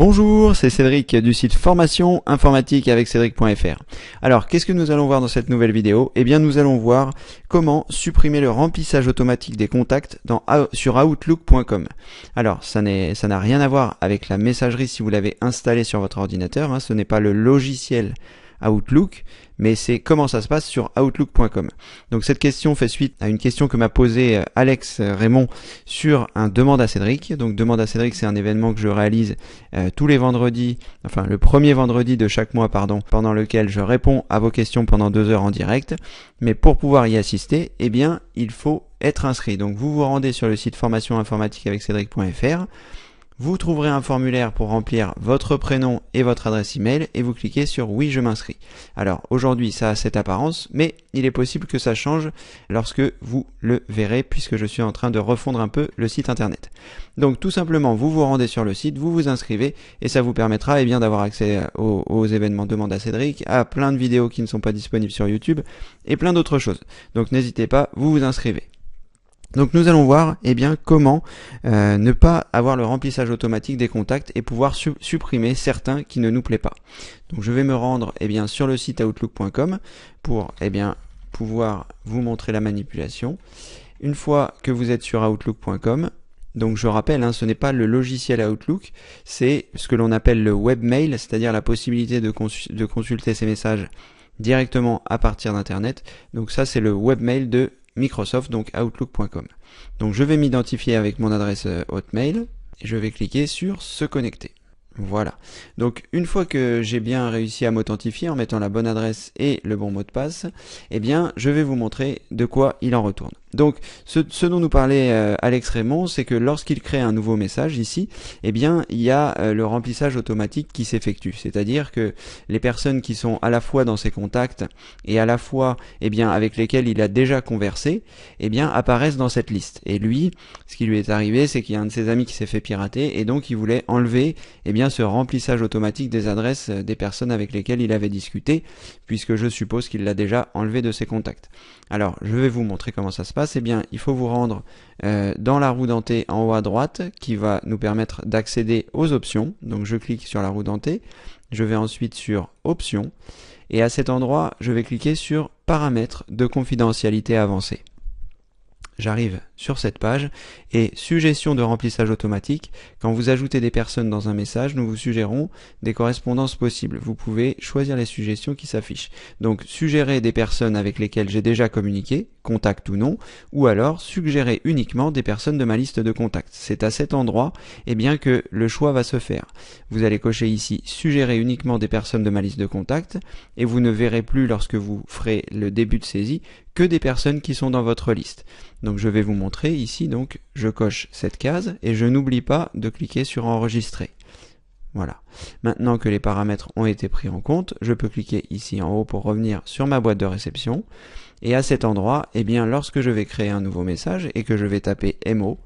Bonjour, c'est Cédric du site formation informatique avec Cédric.fr. Alors, qu'est-ce que nous allons voir dans cette nouvelle vidéo? Eh bien, nous allons voir comment supprimer le remplissage automatique des contacts sur Outlook.com. Alors, ça n'a rien à voir avec la messagerie si vous l'avez installée sur votre ordinateur. Ce n'est pas le logiciel Outlook, mais c'est comment ça se passe sur Outlook.com. Donc cette question fait suite à une question que m'a posée Alex Raymond sur un Demande à Cédric. Donc Demande à Cédric, c'est un événement que je réalise tous les vendredis, enfin le premier vendredi de chaque mois, pendant lequel je réponds à vos questions pendant 2 heures en direct. Mais pour pouvoir y assister, eh bien, il faut être inscrit. Donc vous vous rendez sur le site formation informatique avec Cédric.fr. Vous trouverez un formulaire pour remplir votre prénom et votre adresse email et vous cliquez sur oui je m'inscris. Alors aujourd'hui ça a cette apparence, mais il est possible que ça change lorsque vous le verrez puisque je suis en train de refondre un peu le site internet. Donc tout simplement vous vous rendez sur le site, vous vous inscrivez et ça vous permettra d'avoir accès aux événements Demande à Cédric, à plein de vidéos qui ne sont pas disponibles sur YouTube et plein d'autres choses. Donc n'hésitez pas, vous vous inscrivez. Donc nous allons voir comment ne pas avoir le remplissage automatique des contacts et pouvoir supprimer certains qui ne nous plaît pas. Donc je vais me rendre sur le site outlook.com pour pouvoir vous montrer la manipulation. Une fois que vous êtes sur outlook.com, donc je rappelle, ce n'est pas le logiciel Outlook, c'est ce que l'on appelle le webmail, c'est-à-dire la possibilité de consulter ces messages directement à partir d'internet. Donc ça c'est le webmail de Microsoft, donc outlook.com. Donc je vais m'identifier avec mon adresse Hotmail et je vais cliquer sur se connecter. Voilà. Donc une fois que j'ai bien réussi à m'authentifier en mettant la bonne adresse et le bon mot de passe, je vais vous montrer de quoi il en retourne. Donc ce dont nous parlait Alex Raymond, c'est que lorsqu'il crée un nouveau message ici, il y a le remplissage automatique qui s'effectue. C'est-à-dire que les personnes qui sont à la fois dans ses contacts et à la fois avec lesquelles il a déjà conversé, apparaissent dans cette liste. Et lui, ce qui lui est arrivé, c'est qu'il y a un de ses amis qui s'est fait pirater et donc il voulait enlever ce remplissage automatique des adresses des personnes avec lesquelles il avait discuté, puisque je suppose qu'il l'a déjà enlevé de ses contacts. Alors, je vais vous montrer comment ça se passe. Il faut vous rendre dans la roue dentée en haut à droite, qui va nous permettre d'accéder aux options. Donc, je clique sur la roue dentée. Je vais ensuite sur Options. Et à cet endroit, je vais cliquer sur Paramètres de confidentialité avancée. J'arrive sur cette page et suggestion de remplissage automatique. Quand vous ajoutez des personnes dans un message, nous vous suggérons des correspondances possibles. Vous pouvez choisir les suggestions qui s'affichent. Donc suggérer des personnes avec lesquelles j'ai déjà communiqué, contact ou non, ou alors suggérer uniquement des personnes de ma liste de contacts. C'est à cet endroit que le choix va se faire. Vous allez cocher ici suggérer uniquement des personnes de ma liste de contacts et vous ne verrez plus lorsque vous ferez le début de saisie que des personnes qui sont dans votre liste. Donc je vais vous montrer ici, donc je coche cette case et je n'oublie pas de cliquer sur enregistrer. Voilà. Maintenant que les paramètres ont été pris en compte, je peux cliquer ici en haut pour revenir sur ma boîte de réception. Et à cet endroit, lorsque je vais créer un nouveau message et que je vais taper MO,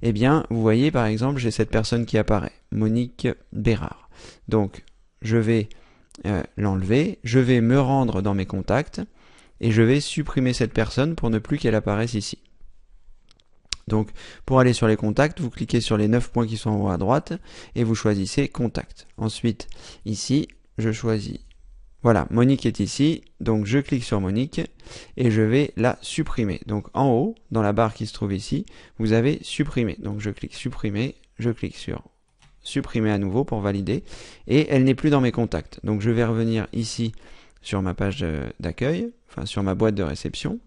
vous voyez par exemple, j'ai cette personne qui apparaît, Monique Bérard. Donc je vais l'enlever, je vais me rendre dans mes contacts et je vais supprimer cette personne pour ne plus qu'elle apparaisse ici. Donc, pour aller sur les contacts, vous cliquez sur les 9 points qui sont en haut à droite et vous choisissez Contact. Ensuite, ici, je choisis. Voilà, Monique est ici, donc je clique sur Monique et je vais la supprimer. Donc, en haut, dans la barre qui se trouve ici, vous avez Supprimer. Donc, je clique Supprimer, je clique sur Supprimer à nouveau pour valider et elle n'est plus dans mes contacts. Donc, je vais revenir ici sur ma page d'accueil, enfin sur ma boîte de réception.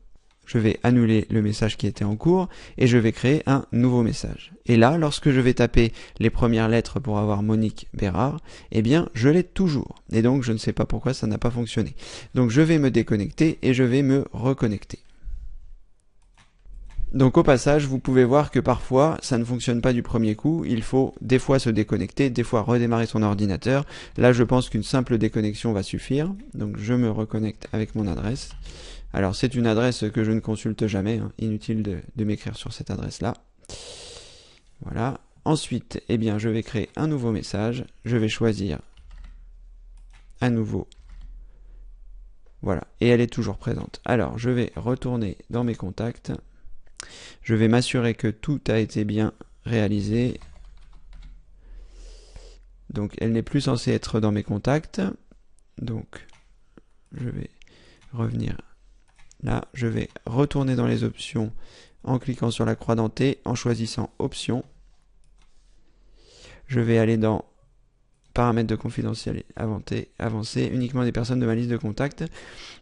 Je vais annuler le message qui était en cours et je vais créer un nouveau message. Et là, lorsque je vais taper les premières lettres pour avoir Monique Bérard, je l'ai toujours. Et donc, je ne sais pas pourquoi ça n'a pas fonctionné. Donc, je vais me déconnecter et je vais me reconnecter. Donc au passage, vous pouvez voir que parfois, ça ne fonctionne pas du premier coup. Il faut des fois se déconnecter, des fois redémarrer son ordinateur. Là, je pense qu'une simple déconnexion va suffire. Donc je me reconnecte avec mon adresse. Alors c'est une adresse que je ne consulte jamais. Inutile de m'écrire sur cette adresse-là. Voilà. Ensuite, je vais créer un nouveau message. Je vais choisir à nouveau. Voilà. Et elle est toujours présente. Alors, je vais retourner dans mes contacts. Je vais m'assurer que tout a été bien réalisé. donc elle n'est plus censée être dans mes contacts. Donc je vais revenir là, je vais retourner dans les options en cliquant sur la croix dentée, en choisissant options. Je vais aller dans paramètres de confidentialité avancés, uniquement des personnes de ma liste de contacts.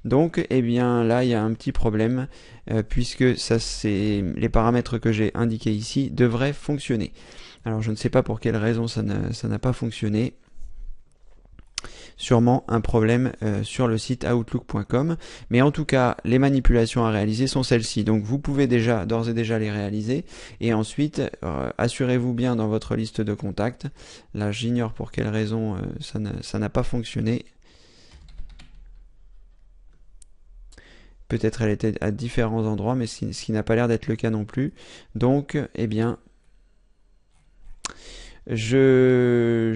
Donc, eh bien là, il y a un petit problème puisque ça, c'est les paramètres que j'ai indiqués ici devraient fonctionner. Alors, je ne sais pas pour quelle raison ça n'a pas fonctionné. Sûrement un problème sur le site outlook.com, mais en tout cas les manipulations à réaliser sont celles-ci, donc vous pouvez déjà d'ores et déjà les réaliser, et ensuite assurez-vous bien dans votre liste de contacts. Là j'ignore pour quelle raison ça n'a pas fonctionné, peut-être elle était à différents endroits, mais ce qui n'a pas l'air d'être le cas non plus. Donc eh bien je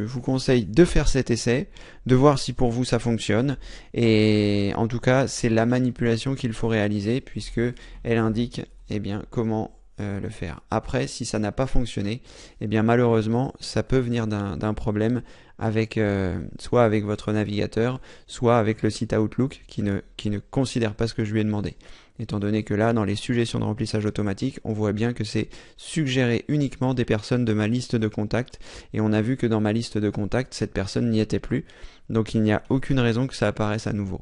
vous conseille de faire cet essai, de voir si pour vous ça fonctionne, et en tout cas c'est la manipulation qu'il faut réaliser puisque elle indique bien comment le faire. Après, si ça n'a pas fonctionné, bien malheureusement ça peut venir d'un problème avec soit avec votre navigateur, soit avec le site Outlook qui ne considère pas ce que je lui ai demandé. Étant donné que là, dans les suggestions de remplissage automatique, on voit bien que c'est suggéré uniquement des personnes de ma liste de contacts, et on a vu que dans ma liste de contacts, cette personne n'y était plus, donc il n'y a aucune raison que ça apparaisse à nouveau.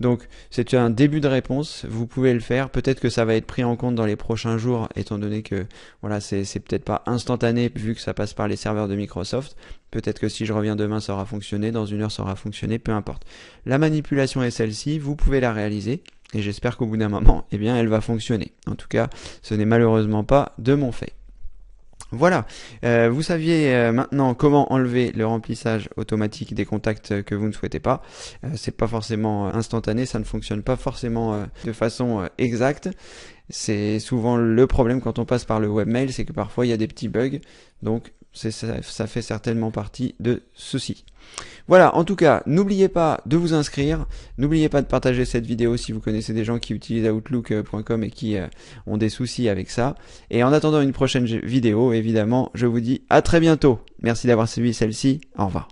Donc c'est un début de réponse, vous pouvez le faire, peut-être que ça va être pris en compte dans les prochains jours, étant donné que voilà, c'est peut-être pas instantané vu que ça passe par les serveurs de Microsoft. Peut-être que si je reviens demain ça aura fonctionné, dans une heure ça aura fonctionné, peu importe. La manipulation est celle-ci, vous pouvez la réaliser, et j'espère qu'au bout d'un moment, elle va fonctionner. En tout cas, ce n'est malheureusement pas de mon fait. Voilà, vous saviez maintenant comment enlever le remplissage automatique des contacts que vous ne souhaitez pas. C'est pas forcément instantané, ça ne fonctionne pas forcément de façon exacte. C'est souvent le problème quand on passe par le webmail, c'est que parfois il y a des petits bugs, donc ça fait certainement partie de ceci. Voilà, en tout cas, n'oubliez pas de vous inscrire, n'oubliez pas de partager cette vidéo si vous connaissez des gens qui utilisent Outlook.com et qui ont des soucis avec ça. Et en attendant une prochaine vidéo, évidemment, je vous dis à très bientôt. Merci d'avoir suivi celle-ci, au revoir.